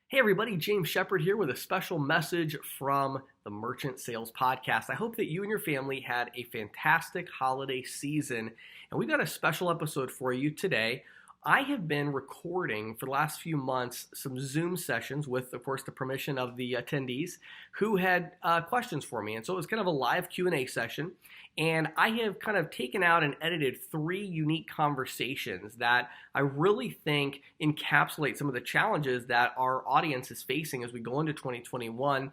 Hey everybody, James Shepard here with a special message from the Merchant Sales Podcast. I hope that you and your family had a fantastic holiday season, and we've got a special episode for you today. I have been recording for the last few months some Zoom sessions with, of course, the permission of the attendees who had questions for me. And so it was kind of a live Q&A session. And I have kind of taken out and edited 3 unique conversations that I really think encapsulate some of the challenges that our audience is facing as we go into 2021.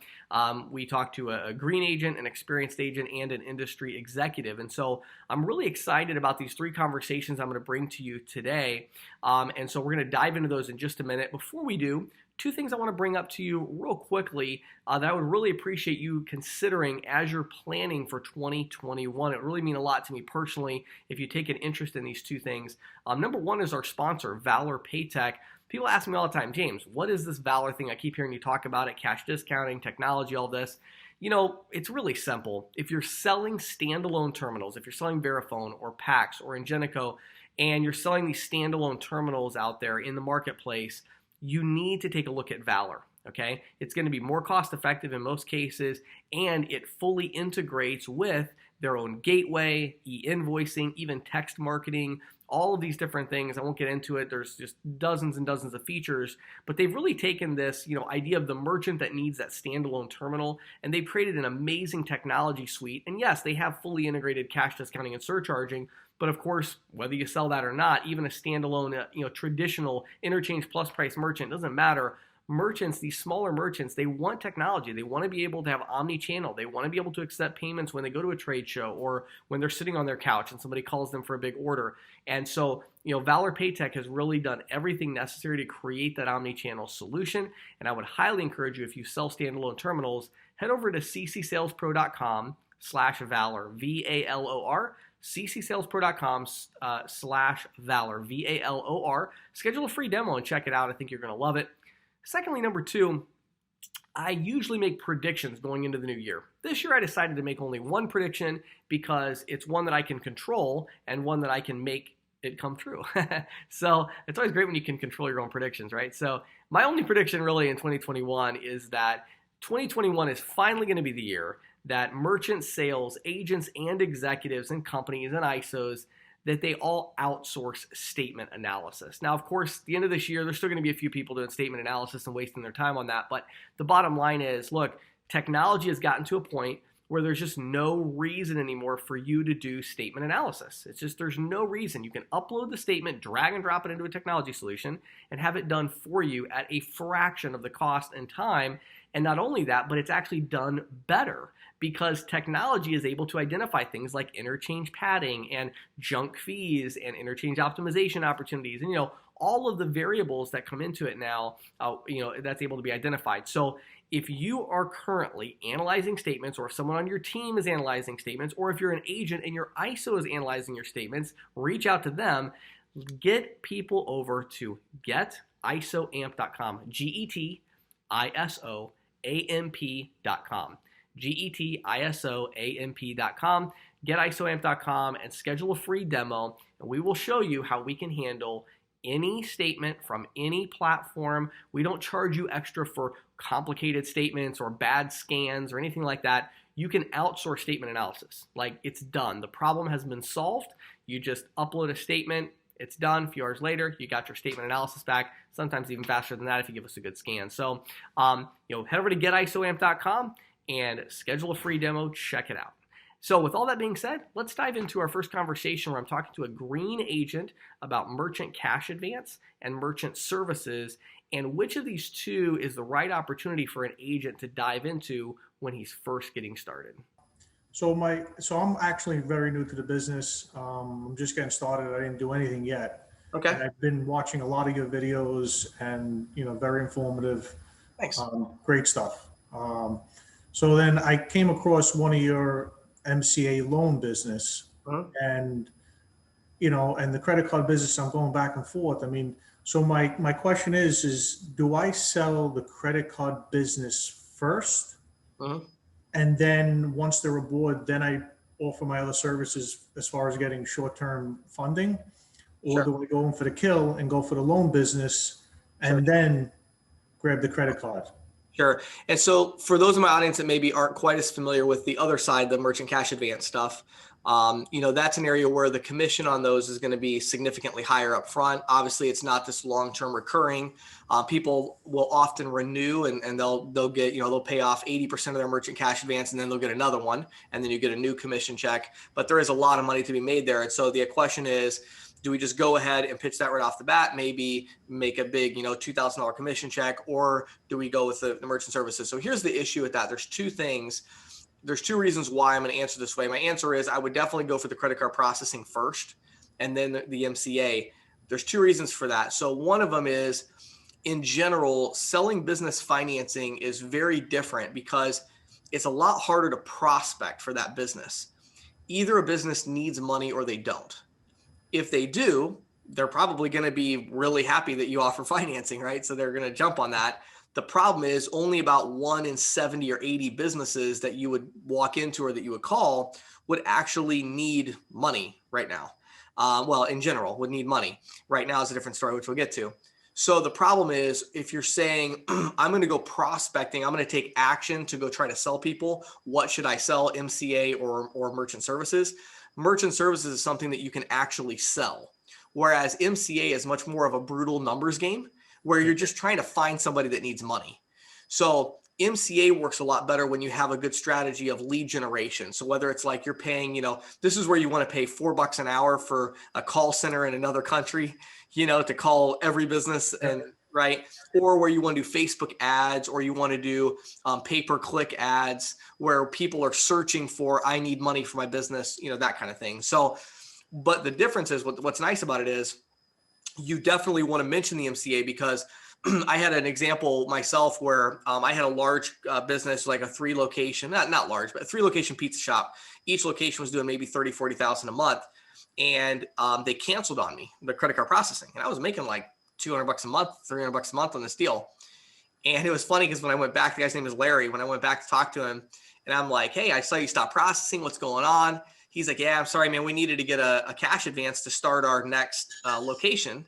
We talked to a green agent, an experienced agent, and an industry executive. And so I'm really excited about these 3 conversations I'm going to bring to you today. And so we're going to dive into those in just a minute. Before we do, 2 things I want to bring up to you real quickly that I would really appreciate you considering as you're planning for 2021. It would really mean a lot to me personally if you take an interest in these 2 things. Number 1 is our sponsor, Valor Paytech. People ask me all the time, James, what is this Valor thing? I keep hearing you talk about it, cash discounting, technology, all this. You know, it's really simple. If you're selling standalone terminals, if you're selling Verifone or Pax or Ingenico, and you're selling these standalone terminals out there in the marketplace, you need to take a look at Valor, okay? It's going to be more cost effective in most cases, and it fully integrates with their own gateway, e-invoicing, even text marketing, all of these different things. I won't get into it. There's just dozens and dozens of features, but they've really taken this, idea of the merchant that needs that standalone terminal, and they've created an amazing technology suite. And yes, they have fully integrated cash discounting and surcharging, but of course, whether you sell that or not, even a standalone, traditional interchange plus price merchant, doesn't matter. Merchants, these smaller merchants, they want technology. They want to be able to have omni-channel. They want to be able to accept payments when they go to a trade show or when they're sitting on their couch and somebody calls them for a big order. And so, Valor Paytech has really done everything necessary to create that omni-channel solution. And I would highly encourage you, if you sell standalone terminals, head over to ccsalespro.com/Valor, VALOR. ccsalespro.com/Valor, VALOR. Schedule a free demo and check it out. I think you're going to love it. Secondly, number 2, I usually make predictions going into the new year. This year I decided to make only one prediction because it's one that I can control and one that I can make it come true. So it's always great when you can control your own predictions, right? So my only prediction really in 2021 is that 2021 is finally going to be the year that merchant sales agents and executives and companies and ISOs, that they all outsource statement analysis. Now, of course, at the end of this year, there's still going to be a few people doing statement analysis and wasting their time on that. But the bottom line is, look, technology has gotten to a point where there's just no reason anymore for you to do statement analysis. It's just there's no reason. You can upload the statement, drag and drop it into a technology solution, and have it done for you at a fraction of the cost and time. And not only that, but it's actually done better because technology is able to identify things like interchange padding and junk fees and interchange optimization opportunities and, all of the variables that come into it now, that's able to be identified. So if you are currently analyzing statements, or if someone on your team is analyzing statements, or if you're an agent and your ISO is analyzing your statements, reach out to them. Get people over to getisoamp.com, getisoamp.com, getisoamp.com, getisoamp.com, and schedule a free demo, and we will show you how we can handle any statement from any platform. We don't charge you extra for complicated statements or bad scans or anything like that. You can outsource statement analysis. Like, it's done. The problem has been solved. You just upload a statement. It's done. A few hours later, you got your statement analysis back. Sometimes even faster than that if you give us a good scan. So, head over to getisoamp.com and schedule a free demo. Check it out. So with all that being said, let's dive into our first conversation where I'm talking to a green agent about merchant cash advance and merchant services, and which of these 2 is the right opportunity for an agent to dive into when he's first getting started. So I'm actually very new to the business. I'm just getting started. I didn't do anything yet. Okay. And I've been watching a lot of your videos and, very informative. Thanks. Great stuff. So then I came across one of your MCA loan business, and the credit card business. I'm going back and forth. I mean, so my question is do I sell the credit card business first, and then once they're aboard, then I offer my other services as far as getting short-term funding, or do I go in for the kill and go for the loan business and then grab the credit card. Sure. And so for those in my audience that maybe aren't quite as familiar with the other side, the merchant cash advance stuff, that's an area where the commission on those is going to be significantly higher up front. Obviously, it's not this long-term recurring. People will often renew and they'll get, they'll pay off 80% of their merchant cash advance and then they'll get another one and then you get a new commission check. But there is a lot of money to be made there. And so the question is, do we just go ahead and pitch that right off the bat, maybe make a big, $2,000 commission check, or do we go with the merchant services? So here's the issue with that. There's two things. There's two reasons why I'm going to answer this way. My answer is I would definitely go for the credit card processing first and then the MCA. There's two reasons for that. So one of them is, in general, selling business financing is very different because it's a lot harder to prospect for that business. Either a business needs money or they don't. If they do, they're probably going to be really happy that you offer financing, right? So they're going to jump on that. The problem is only about 1 in 70 or 80 businesses that you would walk into or that you would call would actually need money right now. In general, would need money. Right now is a different story, which we'll get to. So the problem is if you're saying, I'm going to go prospecting, I'm going to take action to go try to sell people, what should I sell, MCA or merchant services? Merchant services is something that you can actually sell. Whereas MCA is much more of a brutal numbers game where you're just trying to find somebody that needs money. So MCA works a lot better when you have a good strategy of lead generation. So whether it's like you're paying, this is where you want to pay $4 an hour for a call center in another country, to call every business and right. Or where you want to do Facebook ads, or you want to do pay-per-click ads where people are searching for, I need money for my business, that kind of thing. So, but the difference is what's nice about it is you definitely want to mention the MCA because I had an example myself where I had a large business, like a 3-location, not large, but a 3-location pizza shop. Each location was doing maybe 30, 40,000 a month. And they canceled on me, the credit card processing. And I was making like $200 a month, $300 a month on this deal. And it was funny because when I went back, the guy's name is Larry. When I went back to talk to him and I'm like, hey, I saw you stop processing. What's going on? He's like, yeah, I'm sorry, man. We needed to get a cash advance to start our next location.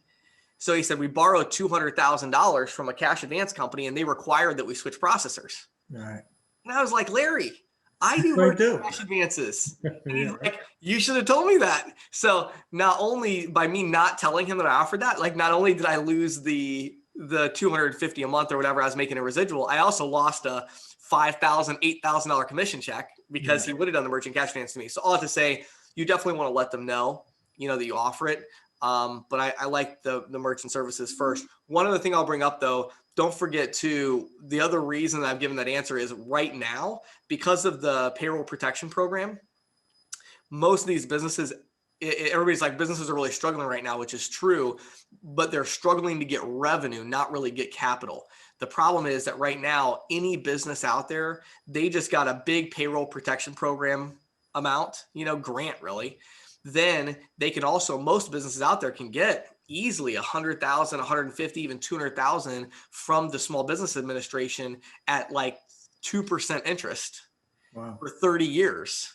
So he said, we borrowed $200,000 from a cash advance company and they required that we switch processors. Right. And I was like, Larry, I do cash advances. And he's like, you should have told me that. So not only by me not telling him that I offered that, like not only did I lose the $250 a month or whatever I was making a residual, I also lost a $5,000, $8,000 commission check because he would have done the merchant cash advance to me. So all I have to say, you definitely want to let them know, that you offer it. But I like the merchant services first. One other thing I'll bring up though, don't forget to, the other reason that I've given that answer is right now, because of the payroll protection program, most of these businesses, everybody's like, businesses are really struggling right now, which is true, but they're struggling to get revenue, not really get capital. The problem is that right now, any business out there, they just got a big payroll protection program amount, grant really. Then they can also, most businesses out there can get easily 100,000, 150, even 200,000 from the Small Business Administration at like 2% interest for 30 years.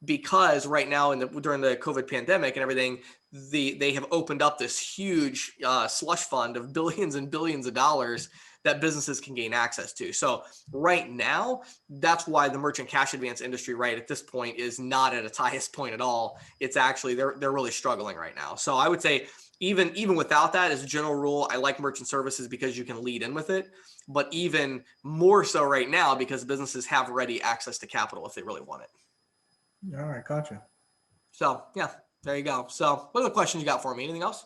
Because right now during the COVID pandemic and everything, they have opened up this huge slush fund of billions and billions of dollars that businesses can gain access to. So right now, that's why the merchant cash advance industry right at this point is not at its highest point at all. It's actually, they're really struggling right now. So I would say even without that, as a general rule, I like merchant services because you can lead in with it, but even more so right now because businesses have ready access to capital if they really want it. All right, gotcha. So yeah, there you go. So what are the questions you got for me? Anything else?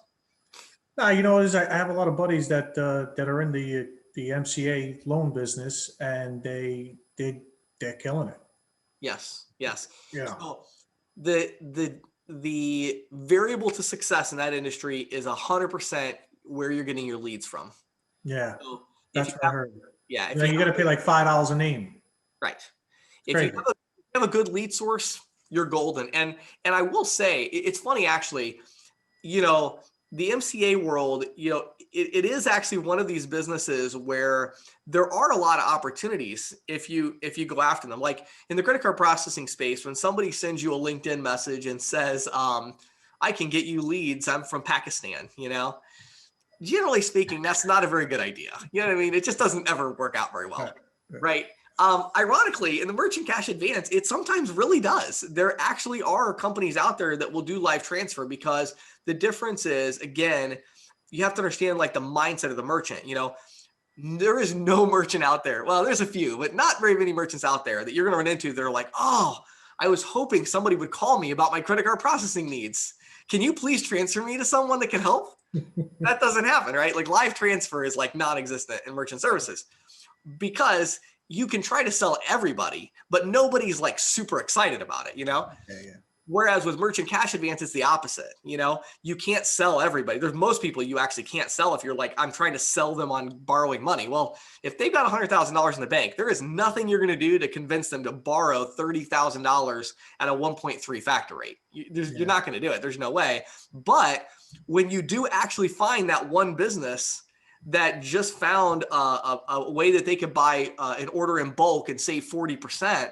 No, I have a lot of buddies that are in the MCA loan business, and they're killing it. Yes. Yeah. So the variable to success in that industry is 100% where you're getting your leads from. Yeah, so that's what I heard. Yeah, you got to pay like $5 a name. Right. If you have a good lead source, you're golden. And I will say, it's funny actually, the MCA world, it is actually one of these businesses where there are a lot of opportunities if you go after them. Like in the credit card processing space, when somebody sends you a LinkedIn message and says, I can get you leads, I'm from Pakistan, generally speaking, that's not a very good idea. You know what I mean? It just doesn't ever work out very well, right? Ironically, in the merchant cash advance, it sometimes really does. There actually are companies out there that will do live transfer, because the difference is, again, you have to understand like the mindset of the merchant. There is no merchant out there. Well, there's a few, but not very many merchants out there that you're going to run into. They're like, oh, I was hoping somebody would call me about my credit card processing needs. Can you please transfer me to someone that can help? That doesn't happen, right? Like live transfer is like non-existent in merchant services, because you can try to sell everybody, but nobody's like super excited about it, Yeah. Whereas with merchant cash advance, it's the opposite. You can't sell everybody. There's most people you actually can't sell if you're like, I'm trying to sell them on borrowing money. Well, if they've got $100,000 in the bank, there is nothing you're going to do to convince them to borrow $30,000 at a 1.3 factor rate. You're not going to do it. There's no way. But when you do actually find that one business that just found a way that they could buy an order in bulk and save 40%,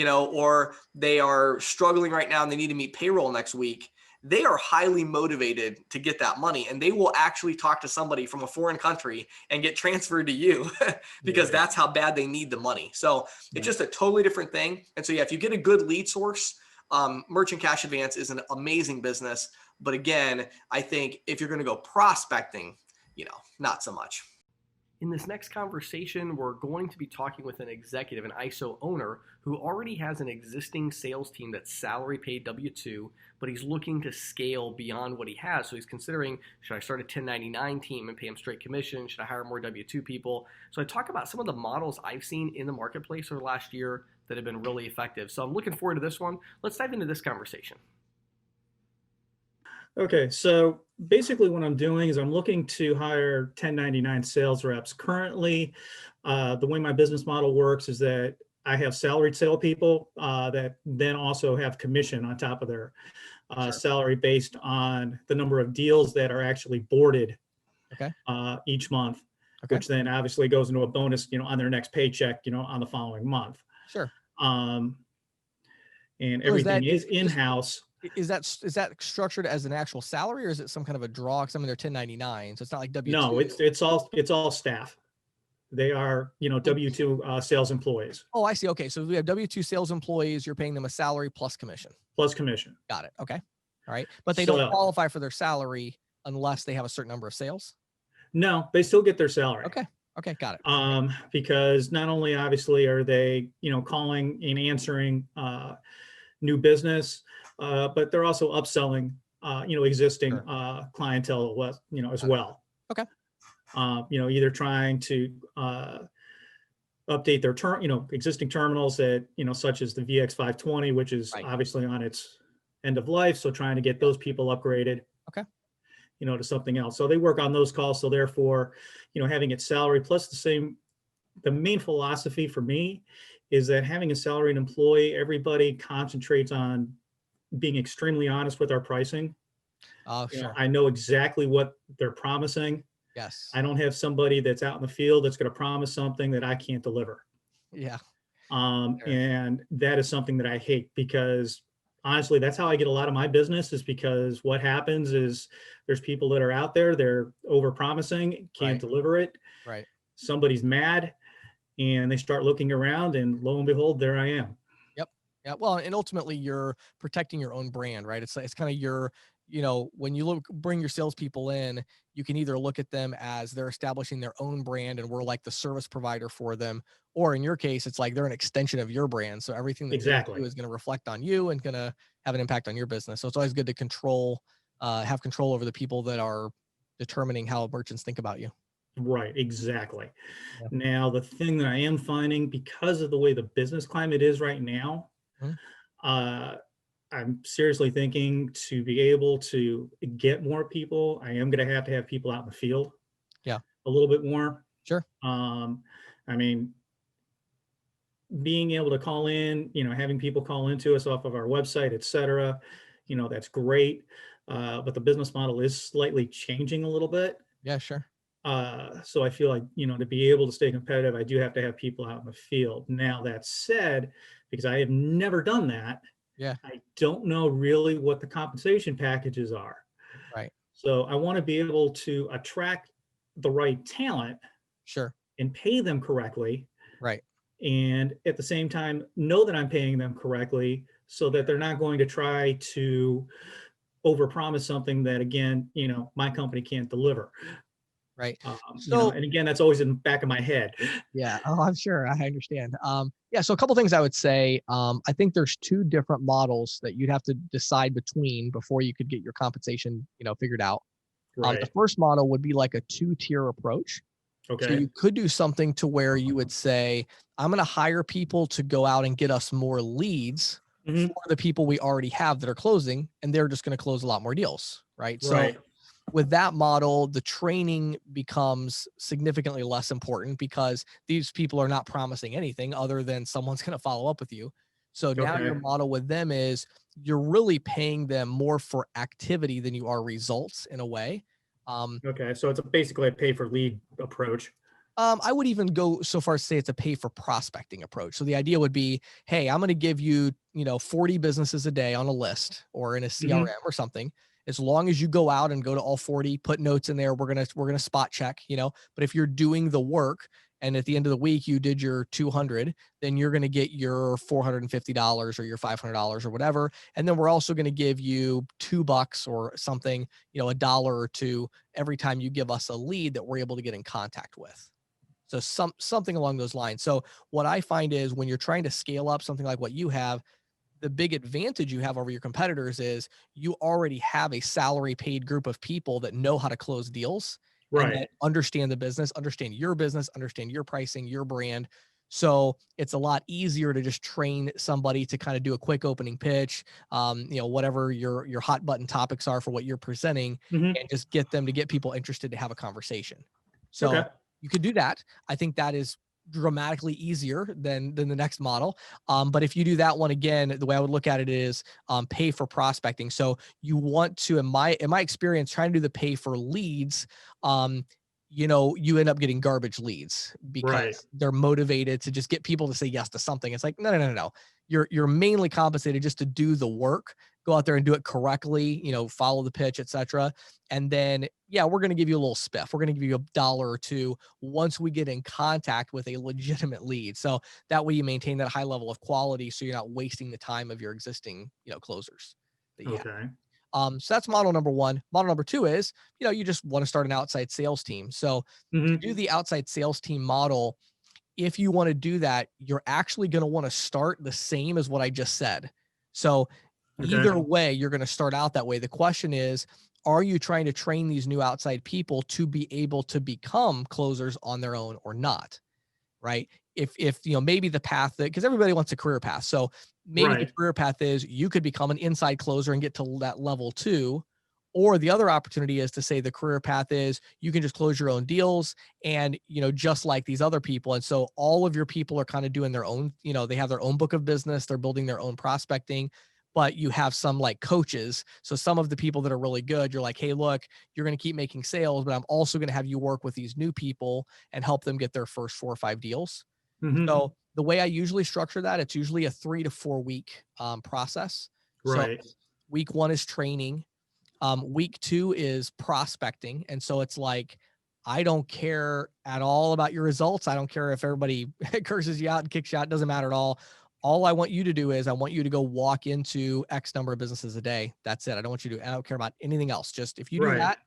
or they are struggling right now and they need to meet payroll next week, they are highly motivated to get that money, and they will actually talk to somebody from a foreign country and get transferred to you because that's how bad they need the money. So it's just a totally different thing. And so, if you get a good lead source, merchant cash advance is an amazing business. But again, I think if you're going to go prospecting, not so much. In this next conversation, we're going to be talking with an executive, an ISO owner, who already has an existing sales team that's salary paid W-2, but he's looking to scale beyond what he has. So he's considering, should I start a 1099 team and pay him straight commission? Should I hire more W-2 people? So I talk about some of the models I've seen in the marketplace over the last year that have been really effective. So I'm looking forward to this one. Let's dive into this conversation. Okay, so basically what I'm doing is I'm looking to hire 1099 sales reps. Currently, the way my business model works is that I have salaried salespeople that then also have commission on top of their salary based on the number of deals that are actually boarded each month, which then obviously goes into a bonus, on their next paycheck, on the following month. Sure. And everything is in-house. Is that structured as an actual salary, or is it some kind of a draw? Because they're 1099, so it's not like W-2. No, it's all staff. They are, W-2 sales employees. Oh, I see. Okay, so we have W-2 sales employees. You're paying them a salary plus commission. Plus commission. Got it. Okay. All right, but they don't qualify for their salary unless they have a certain number of sales. No, they still get their salary. Okay, got it. Because not only obviously are they, calling and answering new business, but they're also upselling, existing clientele, as well. Okay. Either trying to update their existing terminals that, such as the VX520, which is obviously on its end of life. So trying to get those people upgraded. Okay. To something else. So they work on those calls. So therefore, having it salary plus the main philosophy for me is that having a salaried employee, everybody concentrates on being extremely honest with our pricing. Oh, sure. I know exactly what they're promising. Yes. I don't have somebody that's out in the field that's going to promise something that I can't deliver. Yeah. And that is something that I hate, because honestly, that's how I get a lot of my business, is because what happens is there's people that are out there, they're over promising, can't deliver it. Right. Somebody's mad and they start looking around, and lo and behold, there I am. Yeah. Well, and ultimately you're protecting your own brand, right? It's kind of your, when you bring your salespeople in, you can either look at them as they're establishing their own brand and we're like the service provider for them, or in your case, it's like they're an extension of your brand. So everything that you do is going to reflect on you and going to have an impact on your business. So it's always good to have control over the people that are determining how merchants think about you. Right, exactly. Yeah. Now, the thing that I am finding, because of the way the business climate is right now, I'm seriously thinking to be able to get more people, I am going to have people out in the field. Yeah. A little bit more. Sure. I mean, being able to call in, having people call into us off of our website, et cetera, that's great. But the business model is slightly changing a little bit. Yeah, sure. So I feel like, to be able to stay competitive, I do have to have people out in the field. Now, that said, because I have never done that, yeah, I don't know really what the compensation packages are. Right. So I want to be able to attract the right talent Sure. and pay them correctly. Right. And at the same time, know that I'm paying them correctly so that they're not going to try to overpromise something that, again, my company can't deliver. Right. And So again, that's always in the back of my head. yeah, oh, I'm sure. I understand. Yeah, so a couple things I would say. I think there's two different models that you'd have to decide between before you could get your compensation, figured out. The Right. first model would be like a two-tier approach. So Okay. you could do something to where you would say, I'm going to hire people to go out and get us more leads Mhm. for the people we already have that are closing, and they're just going to close a lot more deals, right? So Right. with that model, the training becomes significantly less important because these people are not promising anything other than someone's going to follow up with you. So now your Okay. model with them is you're really paying them more for activity than you are results in a way. Okay. So it's basically a pay for lead approach. I would even go so far as to say it's a pay for prospecting approach. So the idea would be, hey, I'm going to give you, 40 businesses a day on a list or in a CRM Mhm. or something. As long as you go out and go to all 40, put notes in there, we're gonna spot check, But if you're doing the work and at the end of the week you did your 200, then you're going to get your $450 or your $500 or whatever. And then we're also going to give you $2 or something, a dollar or two every time you give us a lead that we're able to get in contact with. So something along those lines. So what I find is when you're trying to scale up something like what you have, the big advantage you have over your competitors is you already have a salary paid group of people that know how to close deals and Right. that understand the business, understand your pricing, your brand. So it's a lot easier to just train somebody to kind of do a quick opening pitch, whatever your hot button topics are for what you're presenting, Mhm. and just get them to get people interested to have a conversation. Okay. So you could do that. I think that is dramatically easier than the next model. But if you do that one again, the way I would look at it is pay for prospecting. So you want to, in my experience, trying to do the pay for leads, you end up getting garbage leads Right. because they're motivated to just get people to say yes to something. It's like, no, no, no, no, no. You're mainly compensated just to do the work, go out there and do it correctly, follow the pitch, etc. And then, yeah, we're going to give you a little spiff. We're going to give you $1 or $2 once we get in contact with a legitimate lead. So that way you maintain that high level of quality. So you're not wasting the time of your existing, closers that you have. Okay. So that's model number one. Model number two is, you just want to start an outside sales team. So to Mhm. do the outside sales team model, if you want to do that, you're actually going to want to start the same as what I just said. So Okay. either way, you're going to start out that way. The question is, are you trying to train these new outside people to be able to become closers on their own or not? Right. If maybe the path that, because everybody wants a career path. So maybe the Right. career path is you could become an inside closer and get to that level two. Or the other opportunity is to say the career path is you can just close your own deals and, just like these other people. And so all of your people are kind of doing their own, they have their own book of business, they're building their own prospecting, but you have some like coaches. So some of the people that are really good, you're like, hey, look, you're going to keep making sales, but I'm also going to have you work with these new people and help them get their first 4 or 5 deals. Mhm. So the way I usually structure that, it's usually a 3 to 4 week process. So Right. week one is training. Week two is prospecting. And so it's like, I don't care at all about your results. I don't care if everybody curses you out and kicks you out. It doesn't matter at all. All I want you to do is I want you to go walk into X number of businesses a day. That's it. I don't care about anything else. Just if you do Right. that,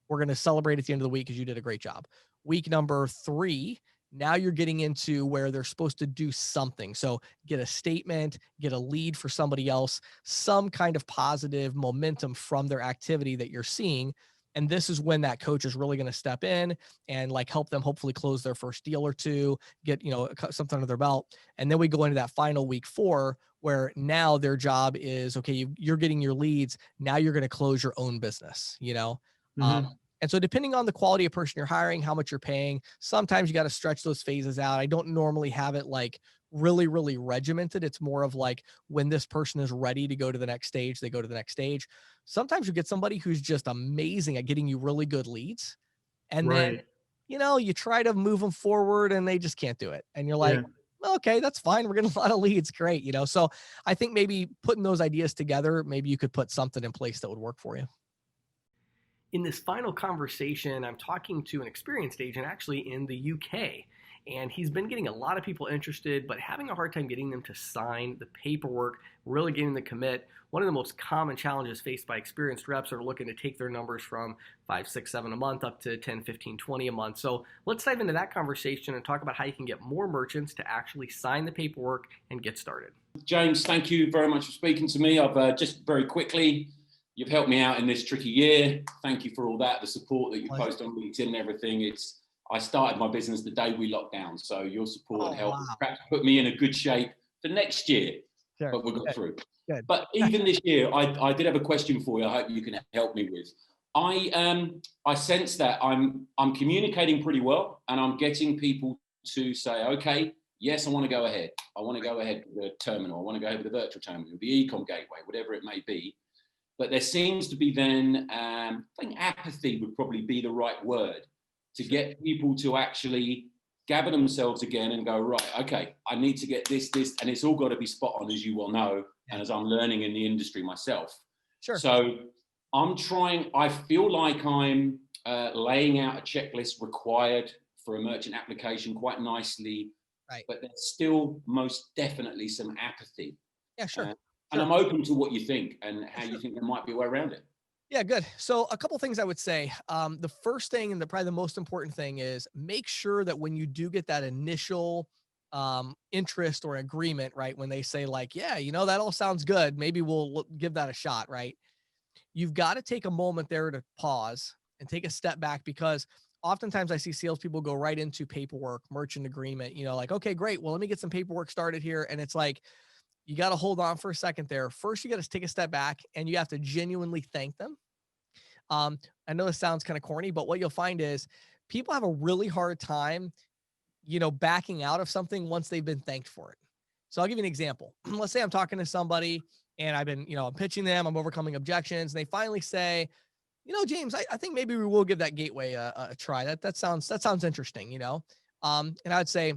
we're going to celebrate at the end of the week because you did a great job. Week number three, now you're getting into where they're supposed to do something. So get a statement, get a lead for somebody else, some kind of positive momentum from their activity that you're seeing. And this is when that coach is really going to step in and like help them hopefully close their first deal or two, get, something under their belt. And then we go into that final week four, where now their job is, okay, you're getting your leads. Now you're going to close your own business. Um, Mhm. and so depending on the quality of person you're hiring, how much you're paying, sometimes you got to stretch those phases out. I don't normally have it like really, really regimented. It's more of like when this person is ready to go to the next stage, they go to the next stage. Sometimes you get somebody who's just amazing at getting you really good leads. And then, Right. you try to move them forward and they just can't do it. And you're like, Yeah. okay, that's fine. We're getting a lot of leads. Great. So I think maybe putting those ideas together, maybe you could put something in place that would work for you. In this final conversation, I'm talking to an experienced agent actually in the UK. And he's been getting a lot of people interested, but having a hard time getting them to sign the paperwork, really getting them to commit. One of the most common challenges faced by experienced reps are looking to take their numbers from 5, 6, 7 a month up to 10, 15, 20 a month. So let's dive into that conversation and talk about how you can get more merchants to actually sign the paperwork and get started. James, thank you very much for speaking to me. I've just very quickly, you've helped me out in this tricky year. Thank you for all that, the support that you post on LinkedIn and everything. I started my business the day we locked down, so your support helped perhaps put me in a good shape for next year. Sure. But we got through. Good. But even this year, I did have a question for you. I hope you can help me with. I sense that I'm communicating pretty well, and I'm getting people to say, okay, yes, I want to go ahead. I want to go ahead with the terminal. I want to go ahead with the virtual terminal, the e-com gateway, whatever it may be. But there seems to be then, I think apathy would probably be the right word, to get people to actually gather themselves again and go, right, okay, I need to get this, and it's all got to be spot on, as you well know, and as I'm learning in the industry myself. Sure. So I feel like I'm laying out a checklist required for a merchant application quite nicely, right? But there's still most definitely some apathy. Yeah, sure. And I'm open to what you think and how you think there might be a way around it. Yeah, good. So a couple things I would say. The first thing and probably the most important thing is make sure that when you do get that initial interest or agreement, right? When they say like, yeah, that all sounds good. Maybe we'll give that a shot, right? You've got to take a moment there to pause and take a step back, because oftentimes I see salespeople go right into paperwork, merchant agreement, like, okay, great. Well, let me get some paperwork started here. And it's like, you got to hold on for a second there. First, you got to take a step back and you have to genuinely thank them. I know this sounds kind of corny, but what you'll find is people have a really hard time, backing out of something once they've been thanked for it. So I'll give you an example. Let's say I'm talking to somebody and I've been, I'm pitching them, I'm overcoming objections. And they finally say, James, I think maybe we will give that gateway a try. That sounds interesting, and I would say,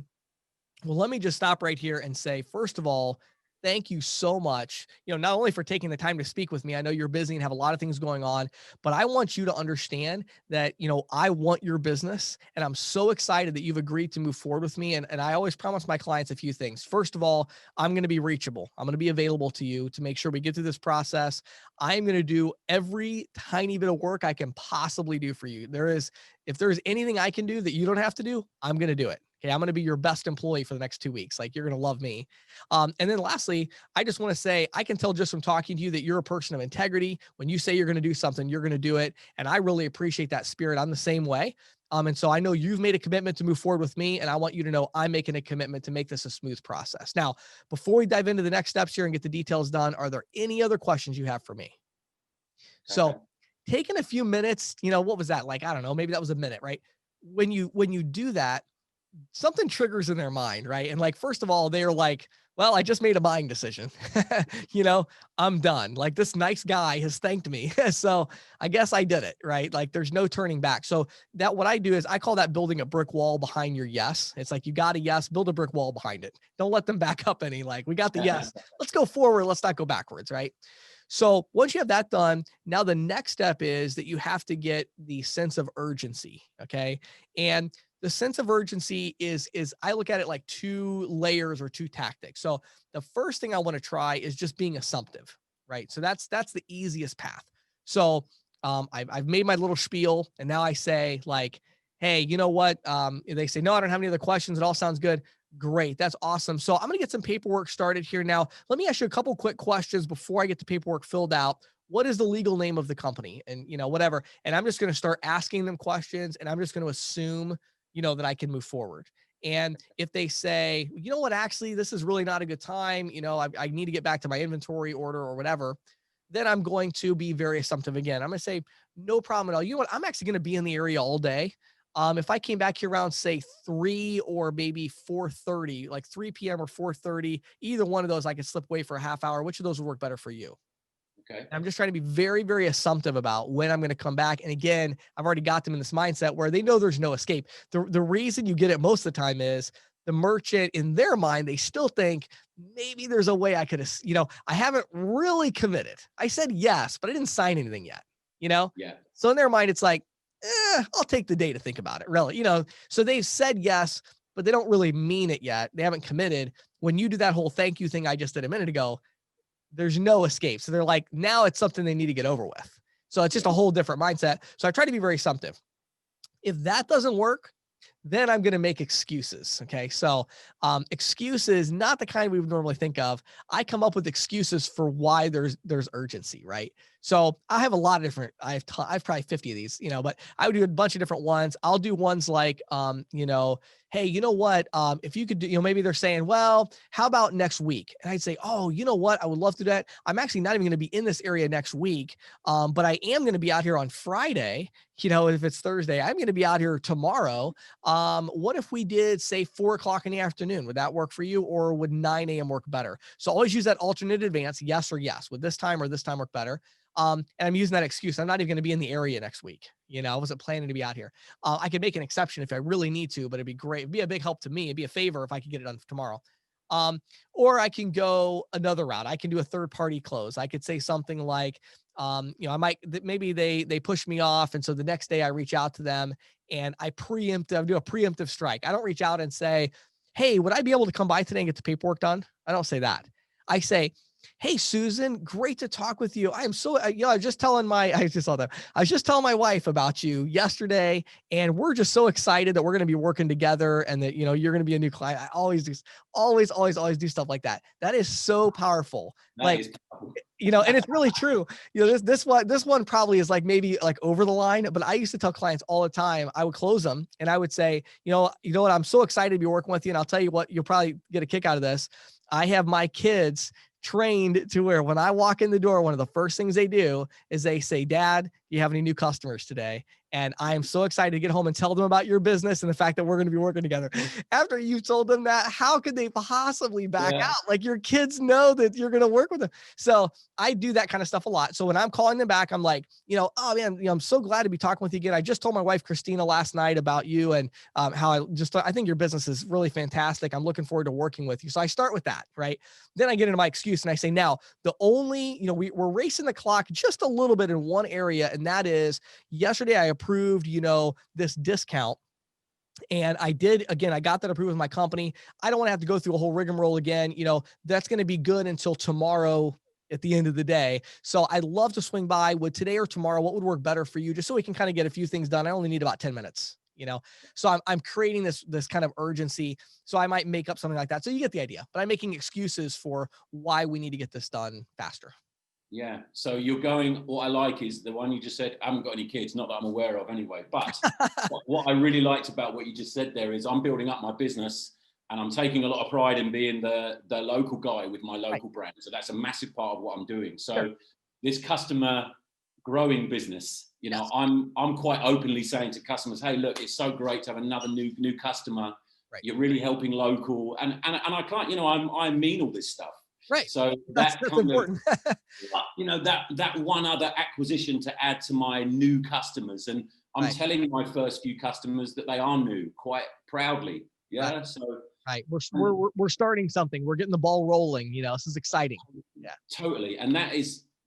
well, let me just stop right here and say, first of all, thank you so much, not only for taking the time to speak with me. I know you're busy and have a lot of things going on, but I want you to understand that, I want your business and I'm so excited that you've agreed to move forward with me. And I always promise my clients a few things. First of all, I'm going to be reachable. I'm going to be available to you to make sure we get through this process. I'm going to do every tiny bit of work I can possibly do for you. If there's anything I can do that you don't have to do, I'm going to do it. Okay, I'm going to be your best employee for the next 2 weeks. Like, you're going to love me. And then lastly, I just want to say, I can tell just from talking to you that you're a person of integrity. When you say you're going to do something, you're going to do it. And I really appreciate that spirit. I'm the same way. And so I know you've made a commitment to move forward with me, and I want you to know I'm making a commitment to make this a smooth process. Now, before we dive into the next steps here and get the details done, are there any other questions you have for me? Okay. So taking a few minutes, what was that? Like, I don't know, maybe that was a minute, right? When you do that, something triggers in their mind, right? And like, first of all, they're like, well, I just made a buying decision. I'm done. Like, this nice guy has thanked me. So I guess I did it, right? Like, there's no turning back. So what I do is I call that building a brick wall behind your yes. It's like, you got a yes, build a brick wall behind it. Don't let them back up any. Like, we got the yes. Let's go forward. Let's not go backwards, right? So once you have that done, now the next step is that you have to get the sense of urgency. Okay. And the sense of urgency is I look at it like 2 layers or 2 tactics. So the first thing I want to try is just being assumptive, right? So that's the easiest path. So I've made my little spiel, and now I say like, hey, you know what? They say, no, I don't have any other questions. It all sounds good. Great. That's awesome. So I'm going to get some paperwork started here now. Let me ask you a couple quick questions before I get the paperwork filled out. What is the legal name of the company? And, whatever. And I'm just going to start asking them questions, and I'm just going to assume, that I can move forward. And if they say, you know what, actually, this is really not a good time, I need to get back to my inventory order or whatever, then I'm going to be very assumptive again. I'm going to say, no problem at all. You know what? I'm actually going to be in the area all day. If I came back here around, say 3 or maybe 4:30, like 3 p.m. or 4:30, either one of those, I could slip away for a half hour. Which of those would work better for you? Okay. I'm just trying to be very, very assumptive about when I'm going to come back. And again, I've already got them in this mindset where they know there's no escape. The reason you get it most of the time is the merchant, in their mind, they still think maybe there's a way I could, I haven't really committed. I said yes, but I didn't sign anything yet, Yeah. So in their mind, it's like, I'll take the day to think about it, really. So they've said yes, but they don't really mean it yet. They haven't committed. When you do that whole thank you thing I just did a minute ago, there's no escape. So they're like, now it's something they need to get over with. So it's just a whole different mindset. So I try to be very assumptive. If that doesn't work, then I'm going to make excuses. Okay. So excuses, not the kind we would normally think of. I come up with excuses for why there's urgency, right? So I have a lot of different, I've probably 50 of these, but I would do a bunch of different ones. I'll do ones like, hey, you know what? If you could do, maybe they're saying, well, how about next week? And I'd say, oh, you know what? I would love to do that. I'm actually not even going to be in this area next week. But I am going to be out here on Friday. If it's Thursday, I'm going to be out here tomorrow. What if we did say 4:00 in the afternoon? Would that work for you? Or would 9 a.m. work better? So always use that alternate advance, yes or yes. Would this time or this time work better? And I'm using that excuse. I'm not even going to be in the area next week. I wasn't planning to be out here. I could make an exception if I really need to, but it'd be great. It'd be a big help to me. It'd be a favor if I could get it done tomorrow. Or I can go another route. I can do a third party close. I could say something like, I might, maybe they push me off. And so the next day I reach out to them and I do a preemptive strike. I don't reach out and say, hey, would I be able to come by today and get the paperwork done? I don't say that. I say, hey, Susan, great to talk with you. I am so, I was just telling my wife about you yesterday, and we're just so excited that we're going to be working together and that, you're going to be a new client. I always do stuff like that. That is so powerful. And it's really true. This one probably is like maybe like over the line, but I used to tell clients all the time, I would close them and I would say, you know what, I'm so excited to be working with you. And I'll tell you what, you'll probably get a kick out of this. I have my kids trained to where when I walk in the door, one of the first things they do is they say, Dad, do you have any new customers today? And I am so excited to get home and tell them about your business and the fact that we're going to be working together. After you've told them that, how could they possibly back out? Like, your kids know that you're going to work with them. So I do that kind of stuff a lot. So when I'm calling them back, I'm like, oh man, I'm so glad to be talking with you again. I just told my wife, Christina, last night about you and how I think your business is really fantastic. I'm looking forward to working with you. So I start with that, right? Then I get into my excuse and I say, now the only, we're racing the clock just a little bit in one area. And that is, yesterday I approved, this discount. And I got that approved with my company. I don't want to have to go through a whole rigmarole again. That's going to be good until tomorrow at the end of the day. So I'd love to swing by. Would today or tomorrow, what would work better for you? Just so we can kind of get a few things done. I only need about 10 minutes, So I'm creating this kind of urgency. So I might make up something like that. So you get the idea, but I'm making excuses for why we need to get this done faster. Yeah. So you're going, what I like is the one you just said, I haven't got any kids, not that I'm aware of anyway. But what I really liked about what you just said there is I'm building up my business and I'm taking a lot of pride in being the local guy with my local brand. So that's a massive part of what I'm doing. So this customer growing business, I'm quite openly saying to customers, hey, look, it's so great to have another new customer. Right. You're really helping local. And I can't, I mean all this stuff. Right. So that's important. that one other acquisition to add to my new customers. And I'm telling my first few customers that they are new quite proudly. Yeah. Right. So we're starting something. We're getting the ball rolling. This is exciting. Yeah. Totally. And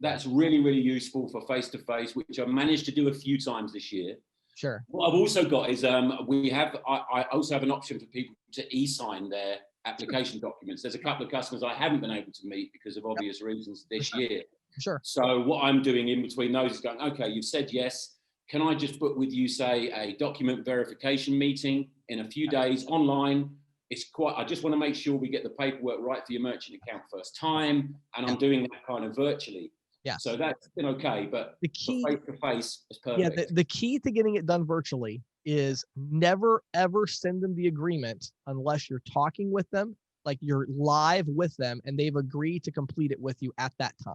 that's really, really useful for face-to-face, which I've managed to do a few times this year. Sure. What I've also got is I also have an option for people to e-sign their application documents. There's a couple of customers I haven't been able to meet because of obvious reasons this year. Sure. So what I'm doing in between those is going, okay, you've said yes. Can I just book with you, say, a document verification meeting in a few days online? I just want to make sure we get the paperwork right for your merchant account first time. And I'm doing that kind of virtually. Yeah. So that's been okay, but the key face-to-face is perfect. Yeah, the key to getting it done virtually is never, ever send them the agreement unless you're talking with them, like you're live with them and they've agreed to complete it with you at that time.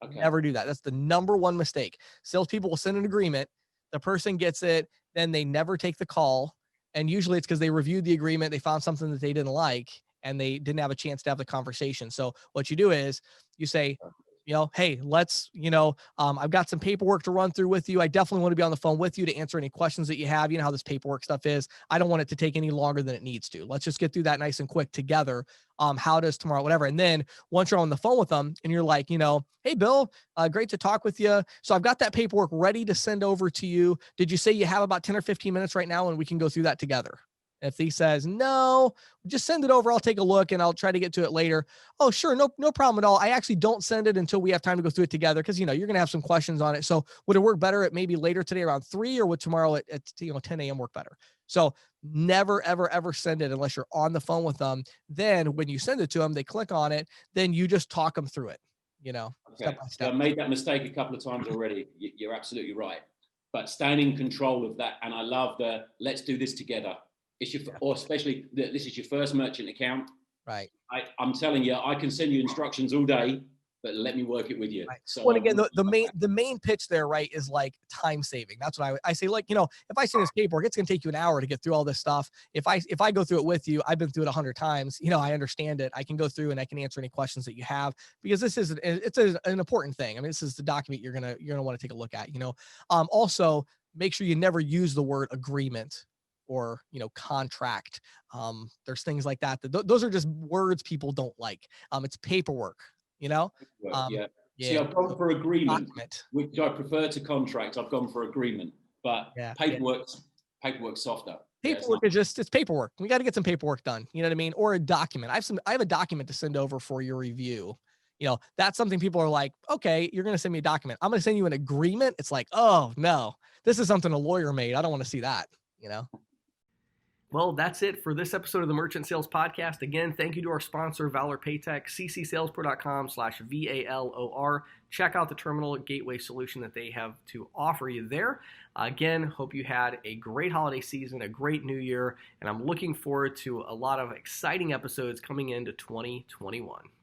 Okay. Never do that. That's the number one mistake. Salespeople will send an agreement. The person gets it. Then they never take the call. And usually it's because they reviewed the agreement. They found something that they didn't like and they didn't have a chance to have the conversation. So what you do is you say, Hey, let's, I've got some paperwork to run through with you. I definitely want to be on the phone with you to answer any questions that you have. You know how this paperwork stuff is. I don't want it to take any longer than it needs to. Let's just get through that nice and quick together. How does tomorrow, whatever. And then once you're on the phone with them and you're like, hey, Bill, great to talk with you. So I've got that paperwork ready to send over to you. Did you say you have about 10 or 15 minutes right now and we can go through that together? If he says, no, just send it over. I'll take a look and I'll try to get to it later. Oh, sure. No problem at all. I actually don't send it until we have time to go through it together. Cause you're going to have some questions on it. So would it work better at maybe later today around 3, or would tomorrow at 10 a.m. work better? So never, ever, ever send it unless you're on the phone with them. Then when you send it to them, they click on it. Then you just talk them through it, Okay. step by step. I made that mistake a couple of times already. You're absolutely right. But staying in control of that. And I love let's do this together. Or especially this is your first merchant account. Right. I'm telling you, I can send you instructions all day, but let me work it with you. Right. So well, again, the main pitch there, right, is like time saving. That's what I say. Like, if I send this paperwork, it's going to take you an hour to get through all this stuff. If I go through it with you, I've been through it 100 times. I understand it. I can go through and I can answer any questions that you have, because it's an important thing. I mean, this is the document you're gonna want to take a look at. Also make sure you never use the word agreement or contract. There's things like that those are just words people don't like. It's paperwork. Yeah. See, I've gone for agreement, document, which I prefer to contract. I've gone for agreement, but paperwork's softer. Paperwork is it's paperwork. We got to get some paperwork done. You know what I mean? Or a document. I have a document to send over for your review. That's something people are like, okay, you're going to send me a document. I'm going to send you an agreement. It's like, oh no, this is something a lawyer made. I don't want to see that. Well, that's it for this episode of the Merchant Sales Podcast. Again, thank you to our sponsor, Valor Paytech, ccsalespro.com/VALOR. Check out the terminal gateway solution that they have to offer you there. Again, hope you had a great holiday season, a great new year, and I'm looking forward to a lot of exciting episodes coming into 2021.